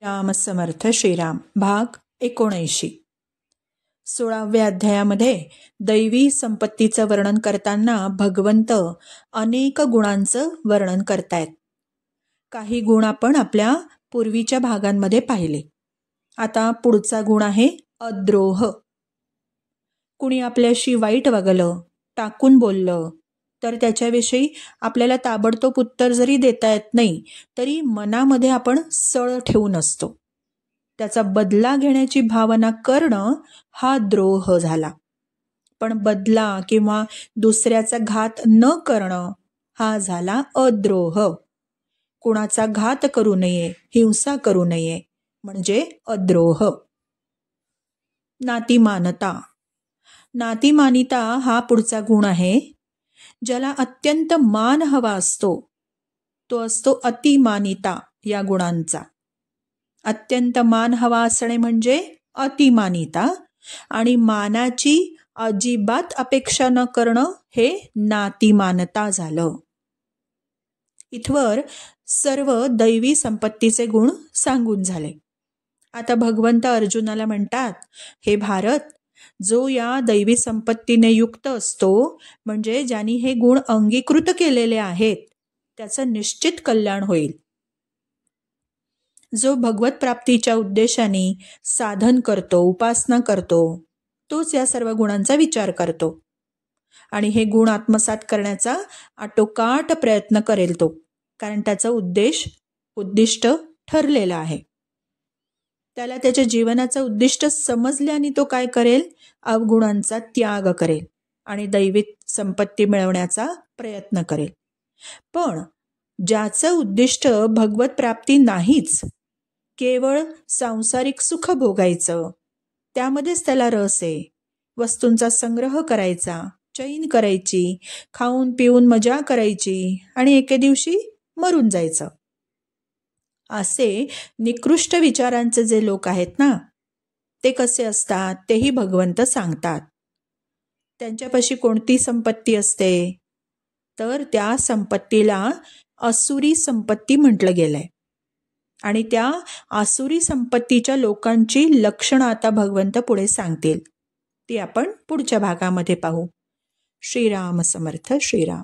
राम समर्थ श्रीराम भाग 79. 16व्या अध्यायामध्ये दैवी संपत्तीचं वर्णन करताना भगवंत अनेक गुणांचं वर्णन करतायत. काही गुण आपण आपल्या पूर्वीच्या भागांमध्ये पाहिले. आता पुढचा गुण आहे अद्रोह. कुणी आपल्याशी वाईट वागलं, टाकून बोललं तर त्याच्याविषयी आपल्याला ताबडतोब उत्तर जरी देता येत नाही तरी मनामध्ये आपण सळ ठेवून असतो. त्याचा बदला घेण्याची भावना करणं हा द्रोह झाला. पण बदला किंवा दुसऱ्याचा घात न करणं हा झाला अद्रोह. कुणाचा घात करू नये, हिंसा करू नये म्हणजे अद्रोह. नातीमानता. नातीमानिता हा पुढचा गुण आहे. ज्याला अत्यंत मान हवा असतो तो असतो अतिमानिता या गुणांचा. अत्यंत मान हवा असणे म्हणजे अतिमानिता आणि मानाची अजिबात अपेक्षा न करणं हे नातिमानता झालं. इथवर सर्व दैवी संपत्तीचे गुण सांगून झाले. आता भगवंत अर्जुनाला म्हणतात, हे भारत, जो या दैवी संपत्तीने युक्त असतो म्हणजे ज्यांनी हे गुण अंगीकृत केलेले आहेत त्याचं निश्चित कल्याण होईल. जो भगवत प्राप्तीच्या उद्देशाने साधन करतो, उपासना करतो, तोच या सर्व गुणांचा विचार करतो आणि हे गुण आत्मसात करण्याचा आटोकाट प्रयत्न करेल तो, कारण त्याचा उद्दिष्ट ठरलेला आहे. त्याला त्याच्या जीवनाचं उद्दिष्ट समजल्याने तो काय करेल, अवगुणांचा त्याग करेल आणि दैवी संपत्ती मिळवण्याचा प्रयत्न करेल. पण ज्याचं उद्दिष्ट भगवत प्राप्ती नाहीच, केवळ सांसारिक सुख भोगायचं, त्यामध्येच त्याला रस आहे, वस्तूंचा संग्रह करायचा, चैन करायची, खाऊन पिऊन मजा करायची आणि एके दिवशी मरून जायचं, असे निकृष्ट विचारांचे जे लोक आहेत ना, ते कसे असतात तेही भगवंत सांगतात. त्यांच्यापाशी कोणती संपत्ती असते तर त्या संपत्तीला असुरी संपत्ती म्हटलं गेलंय आणि त्या आसुरी संपत्तीच्या लोकांची लक्षणं आता भगवंत पुढे सांगतील. ती आपण पुढच्या भागामध्ये पाहू. श्रीराम समर्थ श्रीराम.